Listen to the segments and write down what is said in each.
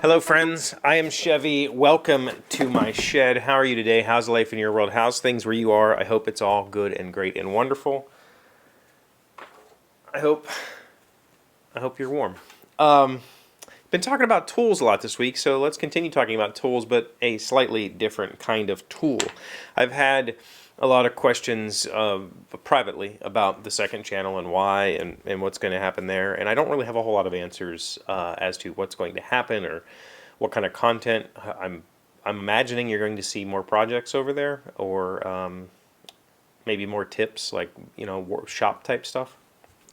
Hello friends, I am Chevee. Welcome to my shed. How are you today? How's life in your world? How's things where you are? I hope it's all good and great and wonderful. I hope you're warm. Been talking about tools a lot this week, so let's continue talking about tools, but a slightly different kind of tool. I've had a lot of questions privately about the second channel and why and what's going to happen there, and I don't really have a whole lot of answers as to what's going to happen or what kind of content. I'm imagining you're going to see more projects over there, or maybe more tips, like, you know, workshop type stuff.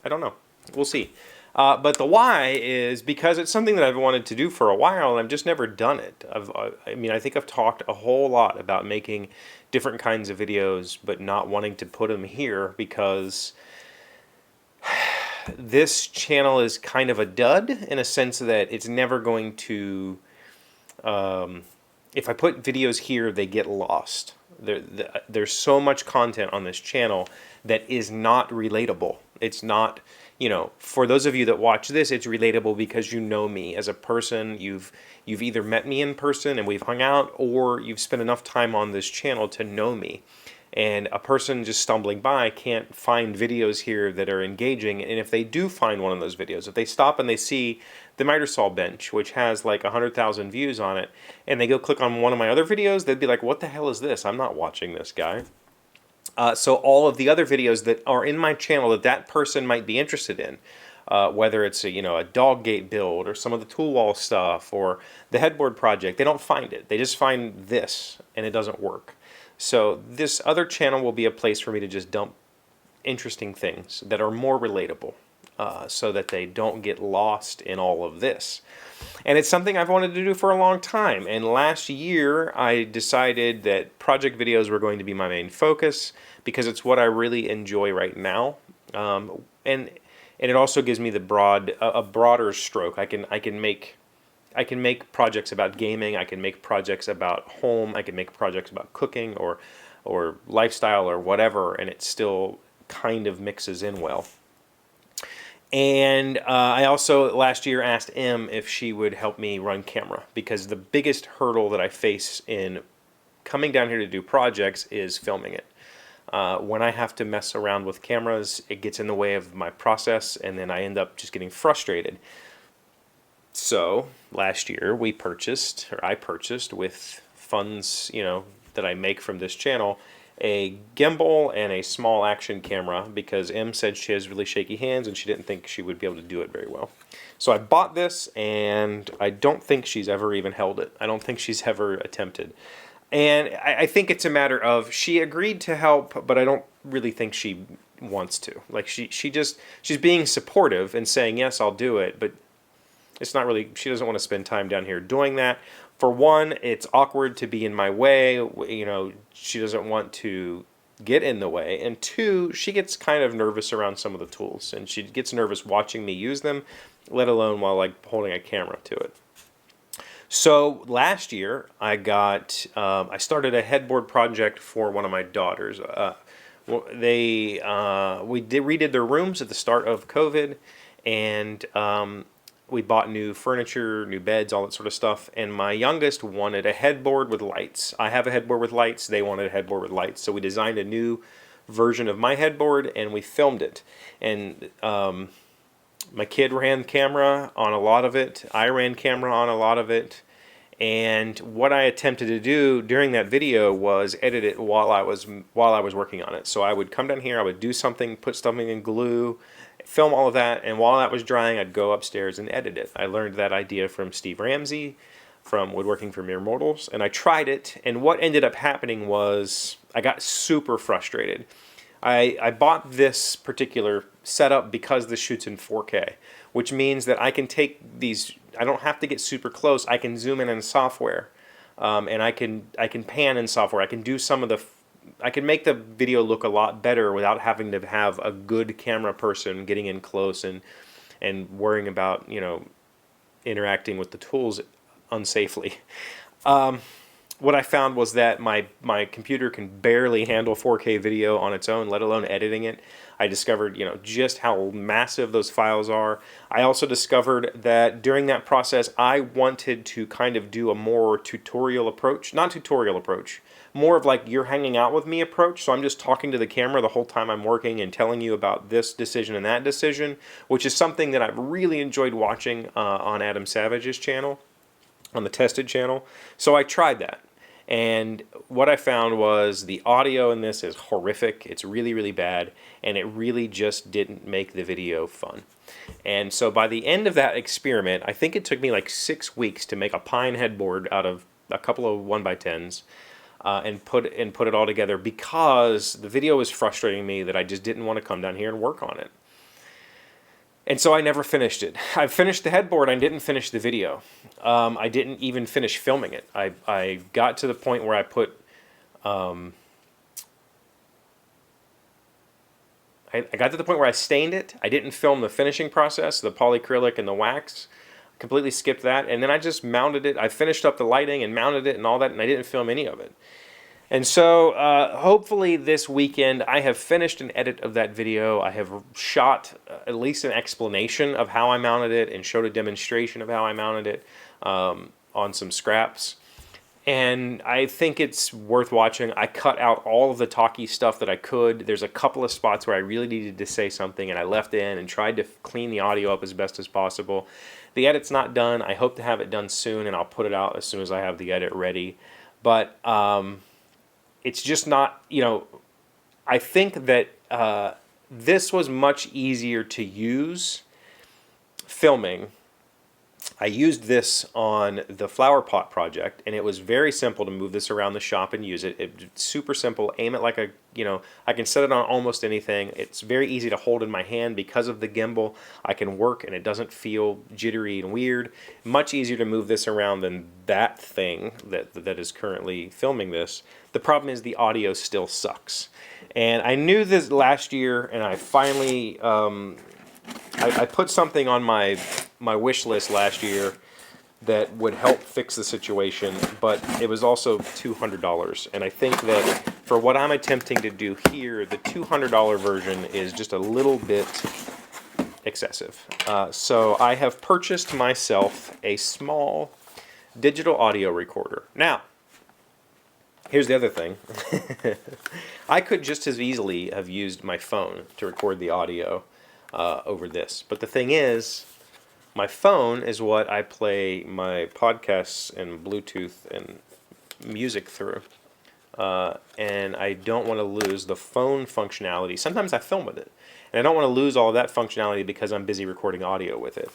I don't know. We'll see. But the why is because it's something that I've wanted to do for a while, and I've just never done it. I think I've talked a whole lot about making different kinds of videos, but not wanting to put them here because this channel is kind of a dud in a sense that it's never going to. If I put videos here, they get lost. There's so much content on this channel that is not relatable. It's not, you know, for those of you that watch this, it's relatable because you know me as a person. You've either met me in person and we've hung out, or you've spent enough time on this channel to know me. And a person just stumbling by can't find videos here that are engaging. And if they do find one of those videos, if they stop and they see the miter saw bench, which has like 100,000 views on it, and they go click on one of my other videos, they'd be like, what the hell is this? I'm not watching this guy. So all of the other videos that are in my channel that person might be interested in, whether it's a dog gate build or some of the tool wall stuff or the headboard project, they don't find it. They just find this and it doesn't work. So this other channel will be a place for me to just dump interesting things that are more relatable, so that they don't get lost in all of this. And it's something I've wanted to do for a long time. And last year I decided that project videos were going to be my main focus because it's what I really enjoy right now. And it also gives me a broader stroke. I can make projects about gaming. I can make projects about home. I can make projects about cooking or lifestyle or whatever, and it still kind of mixes in well. And I also last year asked Em if she would help me run camera, because the biggest hurdle that I face in coming down here to do projects is filming it. When I have to mess around with cameras, it gets in the way of my process, and then I end up just getting frustrated. So last year I purchased with funds, that I make from this channel, a gimbal and a small action camera, because Em said she has really shaky hands and she didn't think she would be able to do it very well. So I bought this, and I don't think she's ever even held it. I don't think she's ever attempted. And I think it's a matter of she agreed to help, but I don't really think she wants to. Like she's being supportive and saying, yes, I'll do it, but it's not really, she doesn't want to spend time down here doing that. For one, it's awkward to be in my way. She doesn't want to get in the way. And two, she gets kind of nervous around some of the tools, and she gets nervous watching me use them, let alone while like holding a camera to it. So last year I started a headboard project for one of my daughters. We redid their rooms at the start of COVID, and we bought new furniture, new beds, all that sort of stuff, and my youngest wanted a headboard with lights. I have a headboard with lights, they wanted a headboard with lights, so we designed a new version of my headboard and we filmed it. And my kid ran camera on a lot of it, I ran camera on a lot of it, and what I attempted to do during that video was edit it while I was working on it. So I would come down here, I would do something, put something in glue, film all of that, and while that was drying, I'd go upstairs and edit it. I learned that idea from Steve Ramsey, from Woodworking for Mere Mortals, and I tried it, and what ended up happening was I got super frustrated. I bought this particular setup because this shoots in 4K, which means that I can take these, I don't have to get super close, I can zoom in software, and I can pan in software, I can do I can make the video look a lot better without having to have a good camera person getting in close and worrying about, interacting with the tools unsafely. what I found was that my computer can barely handle 4K video on its own, let alone editing it. I discovered, just how massive those files are. I also discovered that during that process, I wanted to kind of do a more tutorial approach, not tutorial approach, more of like you're hanging out with me approach. So I'm just talking to the camera the whole time I'm working and telling you about this decision and that decision, which is something that I've really enjoyed watching on Adam Savage's channel, on the Tested channel. So I tried that. And what I found was the audio in this is horrific. It's really, really bad. And it really just didn't make the video fun. And so by the end of that experiment, I think it took me like 6 weeks to make a pine headboard out of a couple of 1x10s and put it all together, because the video was frustrating me that I just didn't want to come down here and work on it. And so I never finished it. I finished the headboard, I didn't finish the video. I didn't even finish filming it. I got to the point where I put, I got to the point where I stained it. I didn't film the finishing process, the polyacrylic and the wax. Completely skipped that. And then I just mounted it. I finished up the lighting and mounted it and all that, and I didn't film any of it. And so hopefully this weekend I have finished an edit of that video. I have shot at least an explanation of how I mounted it and showed a demonstration of how I mounted it on some scraps. And I think it's worth watching. I cut out all of the talky stuff that I could. There's a couple of spots where I really needed to say something and I left in and tried to clean the audio up as best as possible. The edit's not done. I hope to have it done soon, and I'll put it out as soon as I have the edit ready. But it's just not, I think that this was much easier to use filming. I used this on the flower pot project, and it was very simple to move this around the shop and use it. It's super simple. Aim it like I can set it on almost anything. It's very easy to hold in my hand because of the gimbal. I can work and it doesn't feel jittery and weird. Much easier to move this around than that thing that is currently filming this. The problem is the audio still sucks. And I knew this last year, and I finally, I put something on my wish list last year that would help fix the situation, but it was also $200. And I think that for what I'm attempting to do here, the $200 version is just a little bit excessive. So I have purchased myself a small digital audio recorder. Now, here's the other thing. I could just as easily have used my phone to record the audio over this. But the thing is, my phone is what I play my podcasts and Bluetooth and music through. And I don't want to lose the phone functionality. Sometimes I film with it. And I don't want to lose all of that functionality because I'm busy recording audio with it.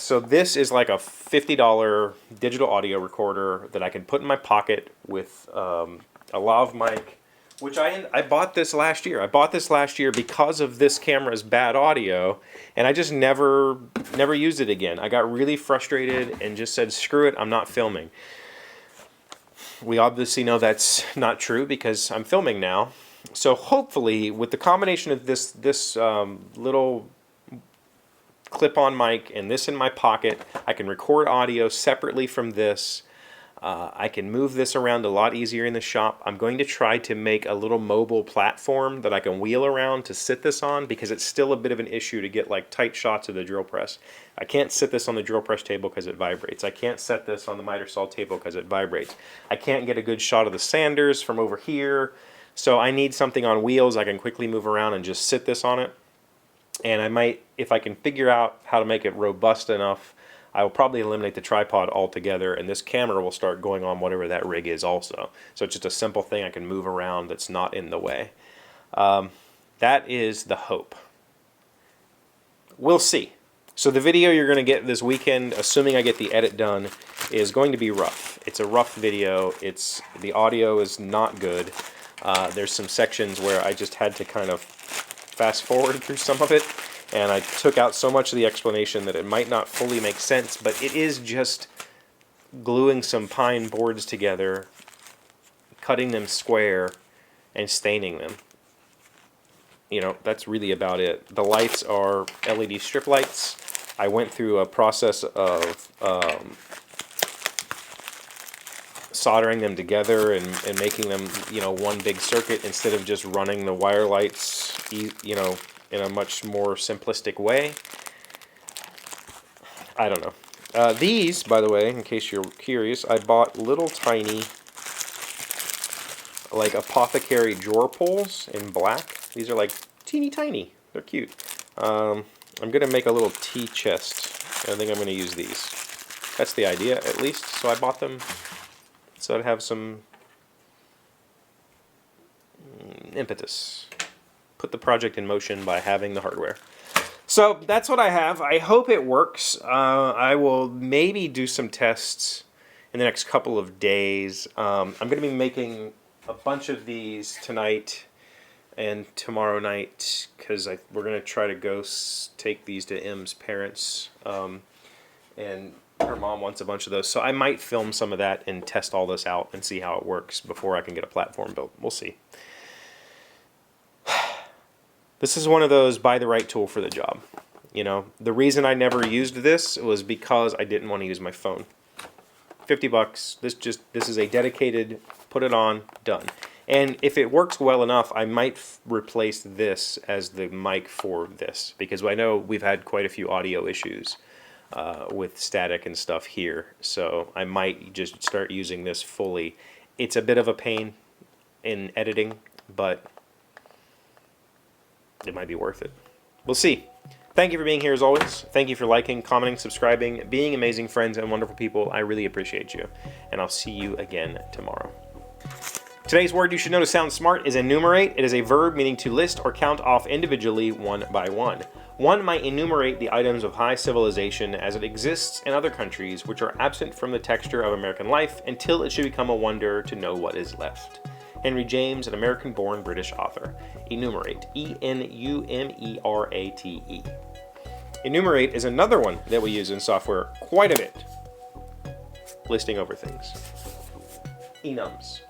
So this is like a $50 digital audio recorder that I can put in my pocket with a lav mic, which I bought this last year. I bought this last year because of this camera's bad audio, and I just never used it again. I got really frustrated and just said, screw it, I'm not filming. We obviously know that's not true because I'm filming now. So hopefully, with the combination of this little clip-on mic and this in my pocket, I can record audio separately from this. I can move this around a lot easier in the shop. I'm going to try to make a little mobile platform that I can wheel around to sit this on, because it's still a bit of an issue to get like tight shots of the drill press. I can't sit this on the drill press table because it vibrates. I can't set this on the miter saw table because it vibrates. I can't get a good shot of the sanders from over here. So I need something on wheels I can quickly move around and just sit this on it. And I might, if I can figure out how to make it robust enough, I will probably eliminate the tripod altogether, and this camera will start going on whatever that rig is also. So it's just a simple thing I can move around that's not in the way. That is the hope. We'll see. So the video you're going to get this weekend, assuming I get the edit done, is going to be rough. It's a rough video. The audio is not good. There's some sections where I just had to kind of fast forward through some of it. And I took out so much of the explanation that it might not fully make sense, but it is just gluing some pine boards together, cutting them square, and staining them. That's really about it. The lights are LED strip lights. I went through a process of soldering them together and making them, you know, one big circuit instead of just running the wire lights, you know, in a much more simplistic way. I don't know. These, by the way, in case you're curious, I bought little tiny, like, apothecary drawer pulls in black. These are like teeny tiny. They're cute. I'm going to make a little tea chest. I think I'm going to use these. That's the idea, at least. So I bought them so I'd have some impetus. Put the project in motion by having the hardware. So that's what I have. I hope it works. I will maybe do some tests in the next couple of days. I'm going to be making a bunch of these tonight and tomorrow night because we're going to try to go take these to M's parents. And her mom wants a bunch of those. So I might film some of that and test all this out and see how it works before I can get a platform built. We'll see. This is one of those buy the right tool for the job. You know, the reason I never used this was because I didn't want to use my phone. $50. This is a dedicated, put it on, done. And if it works well enough, I might replace this as the mic for this, because I know we've had quite a few audio issues with static and stuff here. So I might just start using this fully. It's a bit of a pain in editing, but it might be worth it. We'll see. Thank you for being here as always. Thank you for liking, commenting, subscribing, being amazing friends and wonderful people. I really appreciate you. And I'll see you again tomorrow. Today's word you should know to sound smart is enumerate. It is a verb meaning to list or count off individually one by one. One might enumerate the items of high civilization as it exists in other countries which are absent from the texture of American life until it should become a wonder to know what is left. Henry James, an American-born British author. Enumerate. E-N-U-M-E-R-A-T-E. Enumerate is another one that we use in software quite a bit. Listing over things. Enums.